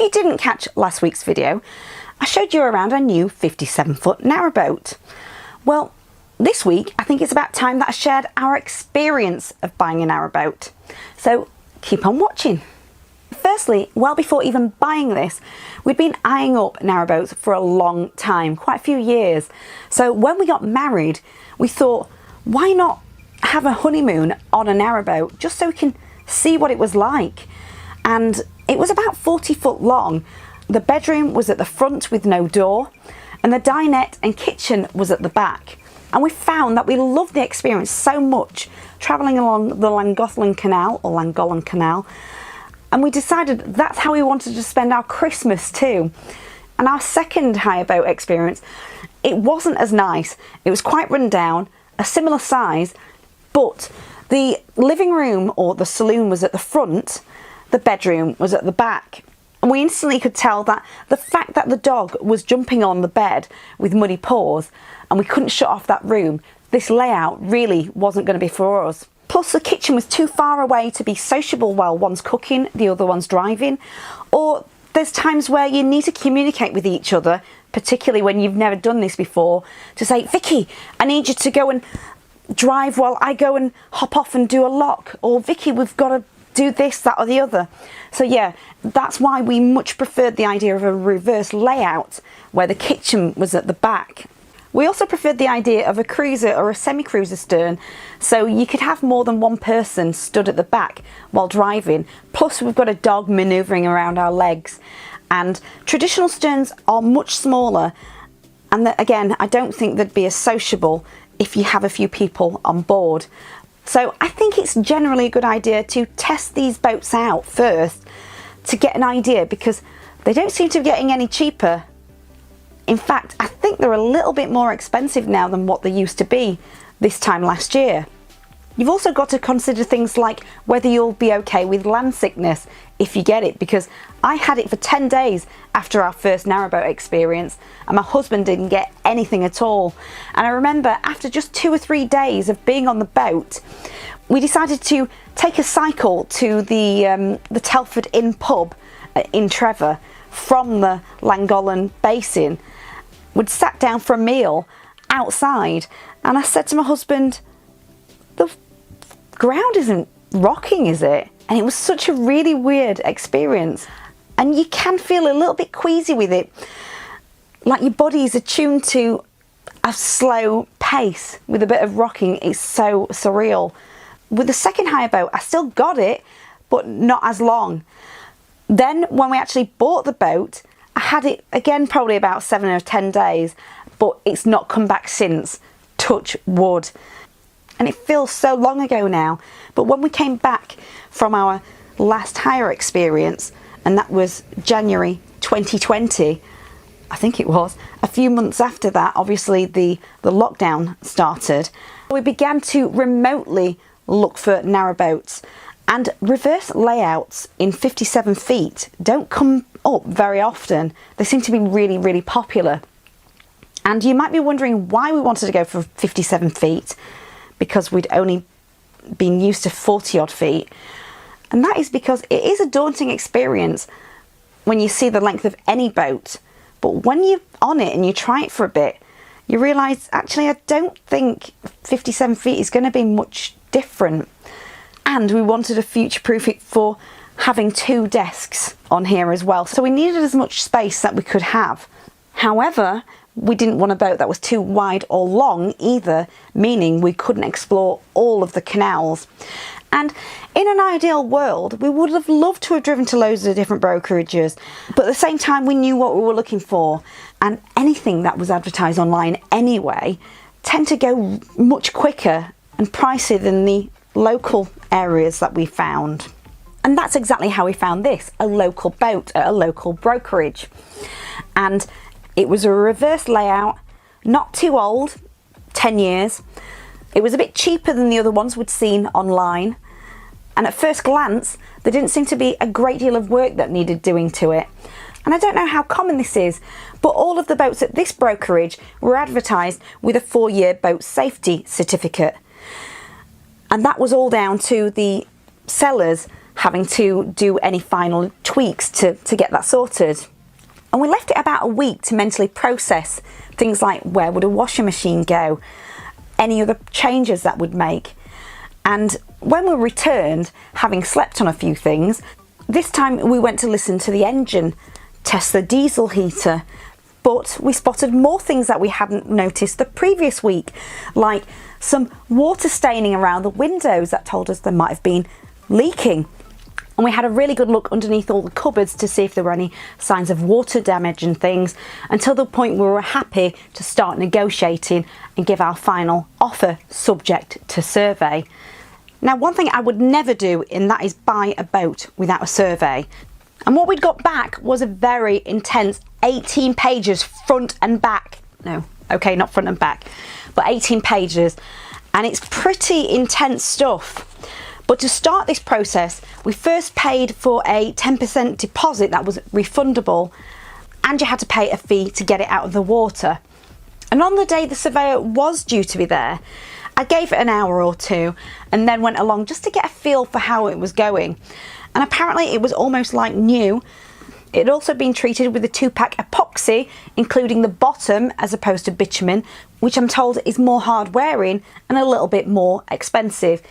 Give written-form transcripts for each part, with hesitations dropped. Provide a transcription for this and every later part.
if you didn't catch last week's video, I showed you around our new 57-foot narrowboat. Well, this week I think it's about time that I shared our experience of buying a narrowboat. So keep on watching. Firstly, well before even buying this, we'd been eyeing up narrowboats for a long time, quite a few years. So when we got married, we thought, why not have a honeymoon on a narrowboat just so we can see what it was like? And it was about 40 foot long. The bedroom was at the front with no door, and the dinette and kitchen was at the back. And we found that we loved the experience so much travelling along the Llangollen Canal, or Llangollen Canal, and we decided that's how we wanted to spend our Christmas too. And our second hire boat experience, it wasn't as nice. It was quite run down, a similar size, but the living room or the saloon was at the front, the bedroom was at the back. And we instantly could tell that the fact that the dog was jumping on the bed with muddy paws and we couldn't shut off that room, this layout really wasn't going to be for us. Plus the kitchen was too far away to be sociable while one's cooking, the other one's driving, or there's times where you need to communicate with each other, particularly when you've never done this before, to say, Vicky, I need you to go and drive while I go and hop off and do a lock, or Vicky, we've got to do this, that or the other. So yeah, that's why we much preferred the idea of a reverse layout where the kitchen was at the back. We also preferred the idea of a cruiser or a semi-cruiser stern, so you could have more than one person stood at the back while driving, plus we've got a dog manoeuvring around our legs. And traditional sterns are much smaller, and again, I don't think they'd be as sociable if you have a few people on board. So I think it's generally a good idea to test these boats out first to get an idea, because they don't seem to be getting any cheaper. In fact, I think they're a little bit more expensive now than what they used to be this time last year. You've also got to consider things like whether you'll be okay with land sickness if you get it, because I had it for 10 days after our first narrowboat experience and my husband didn't get anything at all. And I remember after just 2 or 3 days of being on the boat, we decided to take a cycle to the Telford Inn pub in Trevor from the Llangollen Basin. We'd sat down for a meal outside and I said to my husband, the ground isn't rocking, is it? And it was such a really weird experience, and you can feel a little bit queasy with it, like your body is attuned to a slow pace with a bit of rocking. It's so surreal. With the second hire boat, I still got it, but not as long. Then when we actually bought the boat, I had it again probably about 7 or 10 days, but it's not come back since, touch wood. And it feels so long ago now, but when we came back from our last hire experience, and that was January 2020, I think it was, a few months after that, obviously the lockdown started, we began to remotely look for narrowboats, and reverse layouts in 57 feet don't come up very often. They seem to be really, really popular. And you might be wondering why we wanted to go for 57 feet, because we'd only been used to 40 odd feet. And that is because it is a daunting experience when you see the length of any boat. But when you're on it and you try it for a bit, you realise, actually, I don't think 57 feet is going to be much different. And we wanted to future-proof it for having 2 desks on here as well. So we needed as much space that we could have. However, we didn't want a boat that was too wide or long either, meaning we couldn't explore all of the canals. And in an ideal world, we would have loved to have driven to loads of different brokerages, but at the same time we knew what we were looking for, and anything that was advertised online anyway tend to go much quicker and pricier than the local areas that we found. And that's exactly how we found this, a local boat at a local brokerage. And it was a reverse layout, not too old, 10 years. It was a bit cheaper than the other ones we'd seen online. And at first glance, there didn't seem to be a great deal of work that needed doing to it. And I don't know how common this is, but all of the boats at this brokerage were advertised with a 4-year boat safety certificate. And that was all down to the sellers having to do any final tweaks to get that sorted. And we left it about a week to mentally process things like where would a washing machine go, any other changes that would make. And when we returned, having slept on a few things, this time we went to listen to the engine, test the diesel heater, but we spotted more things that we hadn't noticed the previous week, like some water staining around the windows that told us they might have been leaking. And we had a really good look underneath all the cupboards to see if there were any signs of water damage and things, until the point we were happy to start negotiating and give our final offer subject to survey. Now, one thing I would never do, and that is buy a boat without a survey. And what we'd got back was a very intense 18 pages front and back. No, okay, not front and back, but 18 pages. And it's pretty intense stuff. But to start this process, we first paid for a 10% deposit that was refundable, and you had to pay a fee to get it out of the water. And on the day the surveyor was due to be there, I gave it an hour or two and then went along just to get a feel for how it was going. And apparently it was almost like new. It had also been treated with a 2-pack epoxy, including the bottom as opposed to bitumen, which I'm told is more hard wearing and a little bit more expensive.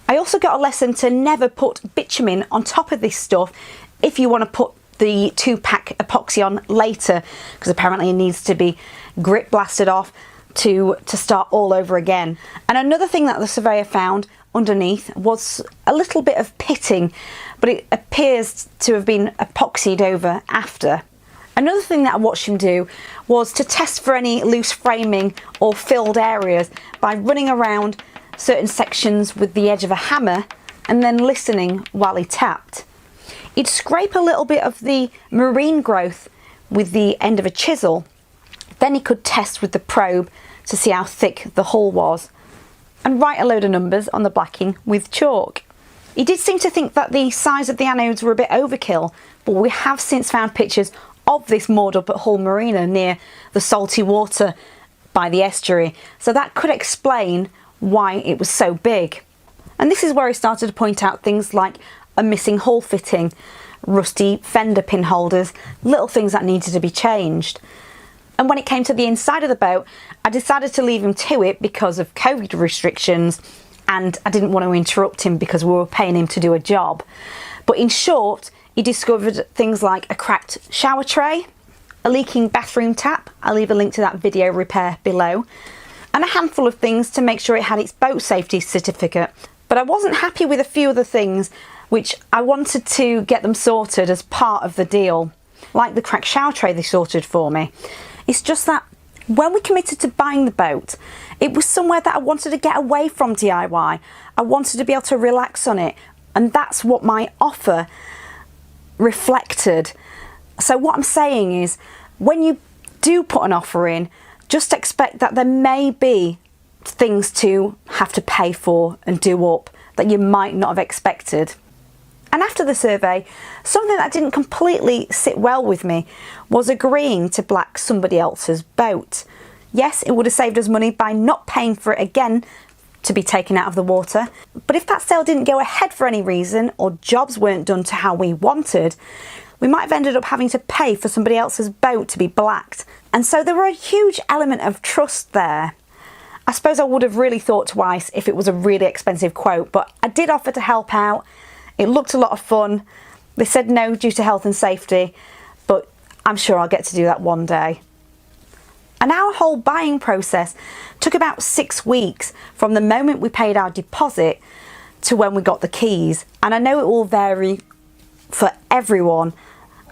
I also got a lesson to never put bitumen on top of this stuff if you want to put the 2-pack epoxy on later, because apparently it needs to be grit blasted off to start all over again. And another thing that the surveyor found underneath was a little bit of pitting, but it appears to have been epoxied over after. Another thing that I watched him do was to test for any loose framing or filled areas by running around certain sections with the edge of a hammer and then listening while he tapped. He'd scrape a little bit of the marine growth with the end of a chisel. Then he could test with the probe to see how thick the hull was and write a load of numbers on the blacking with chalk. He did seem to think that the size of the anodes were a bit overkill, but we have since found pictures of this moored up at Hull Marina near the salty water by the estuary, so that could explain why it was so big. And this is where he started to point out things like a missing hull fitting, rusty fender pin holders, little things that needed to be changed. And when it came to the inside of the boat, I decided to leave him to it because of COVID restrictions, and I didn't want to interrupt him because we were paying him to do a job. But in short, he discovered things like a cracked shower tray, a leaking bathroom tap, I'll leave a link to that video repair below, and a handful of things to make sure it had its boat safety certificate. But I wasn't happy with a few other things which I wanted to get them sorted as part of the deal, like the cracked shower tray they sorted for me. It's just that when we committed to buying the boat, it was somewhere that I wanted to get away from DIY. I wanted to be able to relax on it, and that's what my offer reflected. So what I'm saying is, when you do put an offer in, just expect that there may be things to have to pay for and do up that you might not have expected. And after the survey, something that didn't completely sit well with me was agreeing to black somebody else's boat. Yes, it would have saved us money by not paying for it again to be taken out of the water, but if that sale didn't go ahead for any reason, or jobs weren't done to how we wanted, we might have ended up having to pay for somebody else's boat to be blacked. And so there were a huge element of trust there. I suppose I would have really thought twice if it was a really expensive quote, but I did offer to help out. It looked a lot of fun. They said no due to health and safety, but I'm sure I'll get to do that one day. And our whole buying process took about 6 weeks from the moment we paid our deposit to when we got the keys. And I know it will vary for everyone,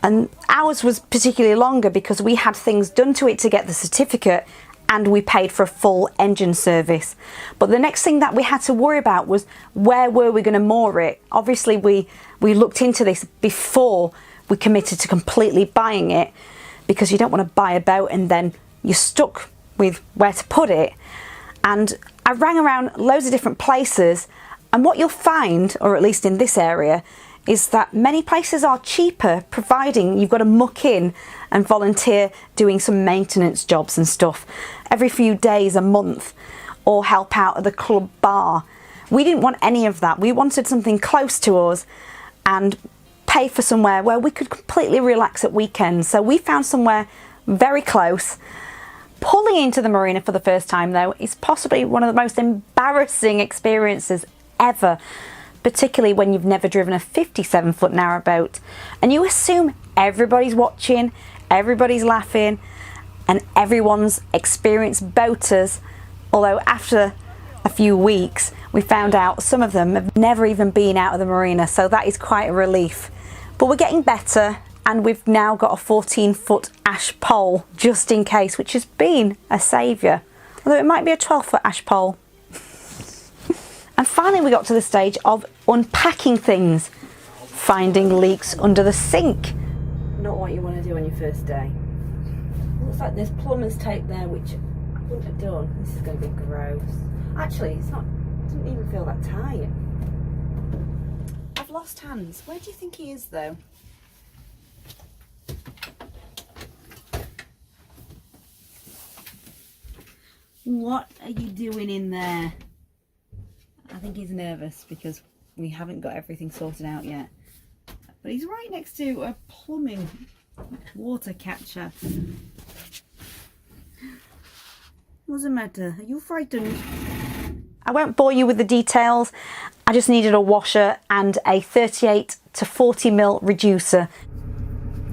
and ours was particularly longer because we had things done to it to get the certificate, and we paid for a full engine service. But the next thing that we had to worry about was, where were we going to moor it? Obviously we looked into this before we committed to completely buying it, because you don't want to buy a boat and then you're stuck with where to put it. And I rang around loads of different places, and what you'll find, or at least in this area, is that many places are cheaper, providing you've got to muck in and volunteer doing some maintenance jobs and stuff every few days, a month, or help out at the club bar. We didn't want any of that. We wanted something close to us, and pay for somewhere where we could completely relax at weekends. So we found somewhere very close. Pulling into the marina for the first time though is possibly one of the most embarrassing experiences ever, particularly when you've never driven a 57-foot narrowboat and you assume everybody's watching, everybody's laughing, and everyone's experienced boaters, although after a few weeks we found out some of them have never even been out of the marina, so that is quite a relief. But we're getting better, and we've now got a 14-foot ash pole just in case, which has been a saviour, although it might be a 12-foot ash pole. And finally we got to the stage of unpacking things, finding leaks under the sink. Not what you want to do on your first day. Looks like there's plumber's tape there, which I wouldn't have done. This is going to be gross. Actually, it's not, it doesn't even feel that tight. I've lost hands. Where do you think he is though? What are you doing in there? I think he's nervous because we haven't got everything sorted out yet. But he's right next to a plumbing water catcher. What's the matter? Are you frightened? I won't bore you with the details. I just needed a washer and a 38 to 40mm reducer.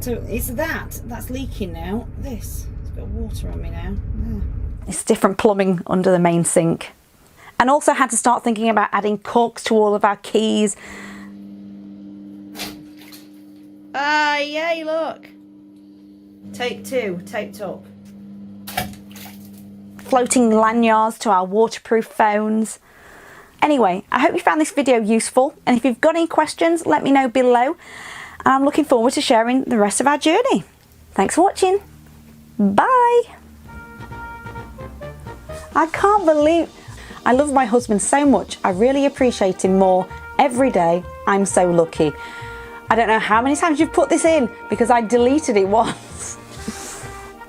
So it's that's leaking now. This, it's got water on me now. Yeah. It's different plumbing under the main sink. And also had to start thinking about adding corks to all of our keys. Ah, yay, look. Take 2, taped up. Floating lanyards to our waterproof phones. Anyway, I hope you found this video useful, and if you've got any questions, let me know below. And I'm looking forward to sharing the rest of our journey. Thanks for watching. Bye. I can't believe, I love my husband so much. I really appreciate him more every day. I'm so lucky. I don't know how many times you've put this in because I deleted it once.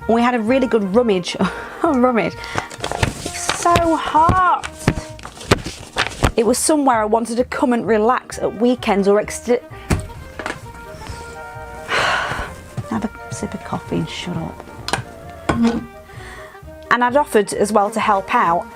We had a really good rummage. Rummage. It's so hot. It was somewhere I wanted to come and relax at weekends or have a sip of coffee and shut up. And I'd offered as well to help out,